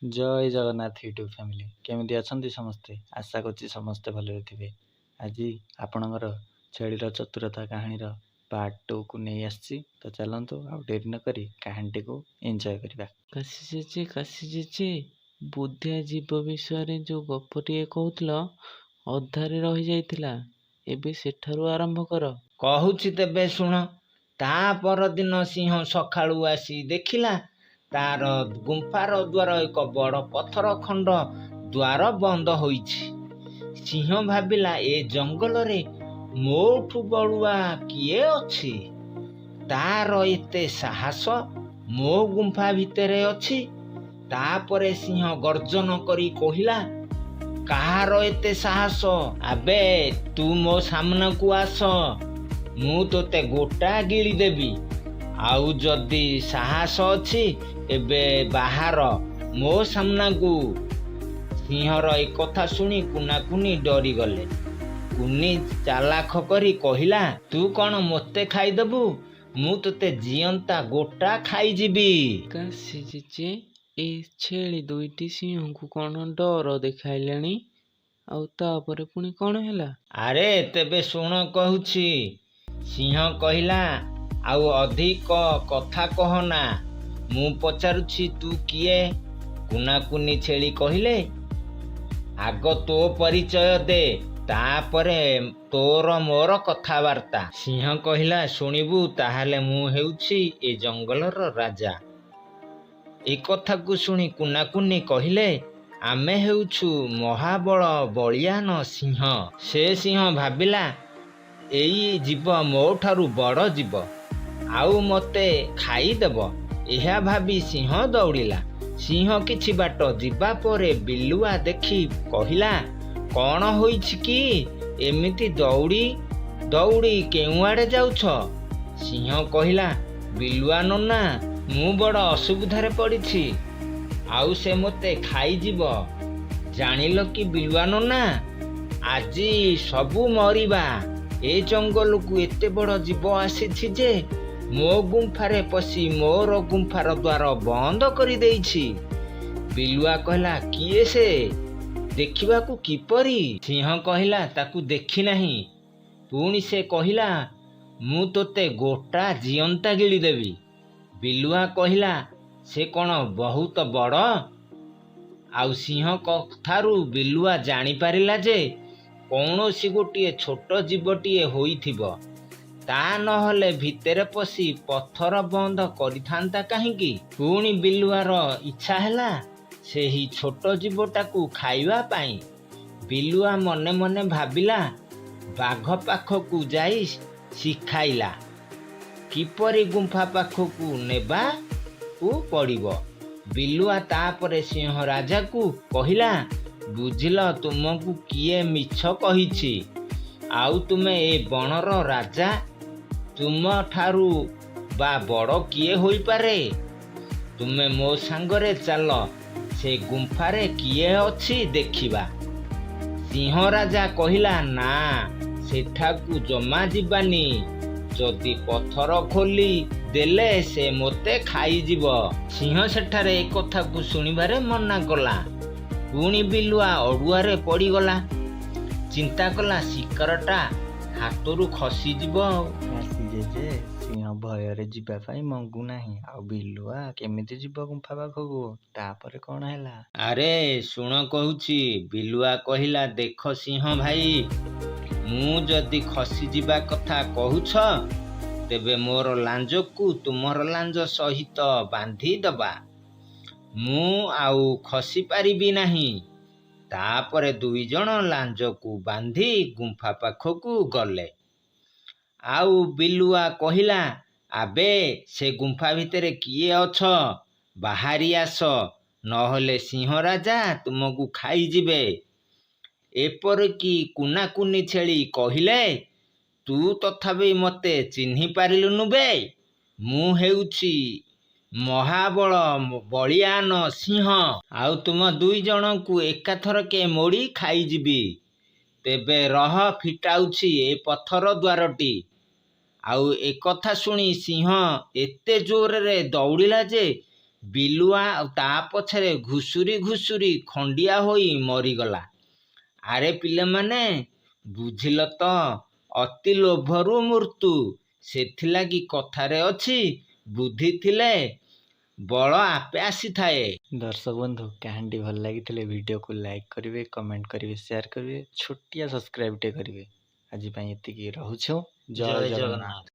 ଜୟ Jagannath YouTube family କେମିତି ଅଛନ୍ତି ସମସ୍ତେ? ଆଶା କରୁଛି ସମସ୍ତେ ଭଲରେ ଥିବେ। ଆଜି ଆପଣଙ୍କର ଛେଳିର ଚତୁରତା କାହାଣୀର ପାର୍ଟ 2କୁ ନେଇ ଆସିଛି। ତ ଚାଲନ୍ତୁ ଆଉ ଡେରି ନ କରି କାହାଣୀଟିକୁ ଏନ୍ଜୟ କରିବା। କାଶୀ ବୁଦ୍ଧିଆ ଜୀବ ବିଷୟରେ ଯେଉଁ ଗପଟିଏ କହୁଥିଲ ଅଧାରେ ରହିଯାଇଥିଲା, ଏବେ ସେଠାରୁ ଆରମ୍ଭ କର। କହୁଛି ତେବେ ଶୁଣ। ତା ପରଦିନ ସିଂହ ସକାଳୁ ଆସି ଦେଖିଲା ତାର ଗୁମ୍ଫାର ଦ୍ୱାର ଏକ ବଡ଼ ପଥର ଖଣ୍ଡ ଦ୍ୱାର ବନ୍ଦ ହୋଇଛି। ସିଂହ ଭାବିଲା, ଏ ଜଙ୍ଗଲରେ ମୋଠୁ ବଳୁଆ କିଏ ଅଛି? ତାର ଏତେ ସାହସ ମୋ ଗୁମ୍ଫା ଭିତରେ ଅଛି। ତାପରେ ସିଂହ ଗର୍ଜନ କରି କହିଲା, କାହାର ଏତେ ସାହସ? ଆବେ ତୁ ମୋ ସାମ୍ନାକୁ ଆସ, ମୁଁ ତୋତେ ଗୋଟା ଗିଳିଦେବି। ଆଉ ଯଦି ସାହସ ଅଛି ଏବେ ବାହାର ମୋ ସାମ୍ନାକୁ। ସିଂହର ଏ କଥା ଶୁଣି କୁନାକୁନି ଡରିଗଲେ। କୁନି ଚାଲାଖ କରି କହିଲା, ତୁ କ'ଣ ମୋତେ ଖାଇଦେବୁ? ମୁଁ ତୋତେ ଜିଅନ୍ତା ଗୋଟା ଖାଇଯିବି। କାଶୀ ଏ ଛେଳି ଦୁଇଟି ସିଂହଙ୍କୁ କ'ଣ ଡର ଦେଖାଇଲେଣି? ଆଉ ତାପରେ ପୁଣି କ'ଣ ହେଲା? ଆରେ ତେବେ ଶୁଣ କହୁଛି। ସିଂହ କହିଲା, ଆଉ ଅଧିକ କଥା କହନା, ମୁଁ ପଚାରୁଛି ତୁ କିଏ? କୁନାକୁନି ଛେଳି କହିଲେ, ଆଗ ତୋ ପରିଚୟ ଦେ, ତାପରେ ତୋର ମୋର କଥାବାର୍ତ୍ତା। ସିଂହ କହିଲା, ଶୁଣିବୁ ତାହେଲେ ମୁଁ ହେଉଛି ଏ ଜଙ୍ଗଲର ରାଜା। ଏ କଥାକୁ ଶୁଣି କୁନାକୁନି କହିଲେ, ଆମେ ହେଉଛୁ ମହାବଳ ବଳିୟାନ ସିଂହ। ସେ ସିଂହ ଭାବିଲା, ଏଇ ଜୀବ ମୋ ଠାରୁ ବଡ଼ ଜୀବ, ଆଉ ମୋତେ ଖାଇଦେବ। ଏହା ଭାବି ସିଂହ ଦୌଡ଼ିଲା। ସିଂହ କିଛି ବାଟ ଯିବା ପରେ ବିଲୁଆ ଦେଖି କହିଲା, କ'ଣ ହୋଇଛି କି? ଏମିତି ଦୌଡ଼ି ଦୌଡ଼ି କେଉଁଆଡ଼େ ଯାଉଛ? ସିଂହ କହିଲା, ବିଲୁଆ ନନା, ମୁଁ ବଡ଼ ଅସୁବିଧାରେ ପଡ଼ିଛି, ଆଉ ସେ ମୋତେ ଖାଇଯିବ। ଜାଣିଲ କି ବିଲୁଆ ନନା, ଆଜି ସବୁ ମରିବା। ଏ ଜଙ୍ଗଲକୁ ଏତେ ବଡ଼ ଜୀବ ଆସିଛି ଯେ ମୋ ଗୁମ୍ଫାରେ ପଶି ମୋର ଗୁମ୍ଫାର ଦ୍ୱାର ବନ୍ଦ କରିଦେଇଛି। ବିଲୁଆ କହିଲା, କିଏ ସେ? ଦେଖିବାକୁ କିପରି? ସିଂହ କହିଲା, ତାକୁ ଦେଖି ନାହିଁ। ପୁଣି ସେ କହିଲା, ମୁଁ ତୋତେ ଗୋଟା ଜିଅନ୍ତା ଗିଳିଦେବି। ବିଲୁଆ କହିଲା, ସେ କ'ଣ ବହୁତ ବଡ଼? ଆଉ ସିଂହ କଥାରୁ ବିଲୁଆ ଜାଣିପାରିଲା ଯେ କୌଣସି ଗୋଟିଏ ଛୋଟ ଜୀବଟିଏ ହୋଇଥିବ। ତା ନହେଲେ ଭିତରେ ପଶି ପଥର ବନ୍ଦ କରିଥାନ୍ତା କାହିଁକି? ପୁଣି ବିଲୁଆର ଇଚ୍ଛା ହେଲା ସେହି ଛୋଟ ଜୀବଟାକୁ ଖାଇବା ପାଇଁ। ବିଲୁଆ ମନେ ମନେ ଭାବିଲା, ବାଘ ପାଖକୁ ଯାଇ ଶିଖାଇଲା କିପରି ଗୁମ୍ଫା ପାଖକୁ ନେବାକୁ ପଡ଼ିବ। ବିଲୁଆ ତାପରେ ସିଂହ ରାଜାକୁ କହିଲା, ବୁଝିଲ ତୁମକୁ କିଏ ମିଛ କହିଛି? ଆଉ ତୁମେ ଏ ବଣର ରାଜା। ତୁମଠାରୁ ବା ବଡ଼ କିଏ ହୋଇପାରେ? ତୁମେ ମୋ ସାଙ୍ଗରେ ଚାଲ, ସେ ଗୁମ୍ଫାରେ କିଏ ଅଛି ଦେଖିବା। ସିଂହ ରାଜା କହିଲା, ନା, ସେଠାକୁ ଜମା ଯିବାନି। ଯଦି ପଥର ଖୋଲି ଦେଲେ ସେ ମୋତେ ଖାଇଯିବ। ସିଂହ ସେଠାରେ ଏ କଥାକୁ ଶୁଣିବାରେ ମନା କଲା। ପୁଣି ବିଲୁଆ ଅଡ଼ୁଆରେ ପଡ଼ିଗଲା। ଚିନ୍ତା କଲା, ଶିକାରଟା ହାତରୁ ଖସିଯିବ। କାଶୀ ଜେଜେ ସିଂହ ଭୟରେ ଯିବା ପାଇଁ ମଙ୍ଗୁ ନାହିଁ, ଆଉ ବିଲୁଆ କେମିତି ଯିବ ଗୁମ୍ଫା ପାଖକୁ? ତାପରେ କ'ଣ ହେଲା? ଆରେ ଶୁଣ କହୁଛି। ବିଲୁଆ କହିଲା, ଦେଖ ସିଂହ ଭାଇ, ମୁଁ ଯଦି ଖସିଯିବା କଥା କହୁଛ, ତେବେ ମୋର ଲାଞ୍ଜକୁ ତୁମର ଲାଞ୍ଜ ସହିତ ବାନ୍ଧିଦେବା। ମୁଁ ଆଉ ଖସି ପାରିବି ନାହିଁ। ତାପରେ ଦୁଇ ଜଣ ଲାଞ୍ଜକୁ ବାନ୍ଧି ଗୁମ୍ଫା ପାଖକୁ ଗଲେ। ଆଉ ବିଲୁଆ କହିଲା, ଆବେ ସେ ଗୁମ୍ଫା ଭିତରେ କିଏ ଅଛ? ବାହାରି ଆସ, ନହେଲେ ସିଂହ ରାଜା ତୁମକୁ ଖାଇଯିବେ। ଏପରିକି କୁନାକୁନି ଛେଳି କହିଲେ, ତୁ ତଥାପି ମୋତେ ଚିହ୍ନି ପାରିଲୁନୁ ବେ? ମୁଁ ହେଉଛି ମହାବଳ ବଳିୟାନ ସିଂହ, ଆଉ ତୁମ ଦୁଇ ଜଣଙ୍କୁ ଏକାଥରକେ ମୋଡ଼ି ଖାଇଯିବି। ତେବେ ରହ, ଫିଟାଉଛି ଏ ପଥର ଦ୍ୱାରଟି। ଆଉ ଏକଥା ଶୁଣି ସିଂହ ଏତେ ଜୋରରେ ଦୌଡ଼ିଲା ଯେ ବିଲୁଆ ଆଉ ତା ପଛରେ ଘୁଷୁରି ଘୁଷୁରି ଖଣ୍ଡିଆ ହୋଇ ମରିଗଲା। ଆରେ ପିଲାମାନେ, ବୁଝିଲ ତ, ଅତି ଲୋଭରୁ ମୃତ୍ୟୁ। ସେଥିଲାଗି କଥାରେ ଅଛି, ବୁଦ୍ଧି ଥିଲେ ବଳ ଆପେ ଆସିଥାଏ। ଦର୍ଶକ ବନ୍ଧୁ, କାହାଣୀଟି ଭଲ ଲାଗିଥିଲେ ଭିଡ଼ିଓକୁ ଲାଇକ୍ କରିବେ, କମେଣ୍ଟ କରିବେ, ସେୟାର କରିବେ, ଛୋଟିଆ ସବସ୍କ୍ରାଇବ୍ଟେ କରିବେ। ଆଜି ପାଇଁ ଏତିକି, ରହୁଛୁ। ଜୟ ଜଗନ୍ନାଥ।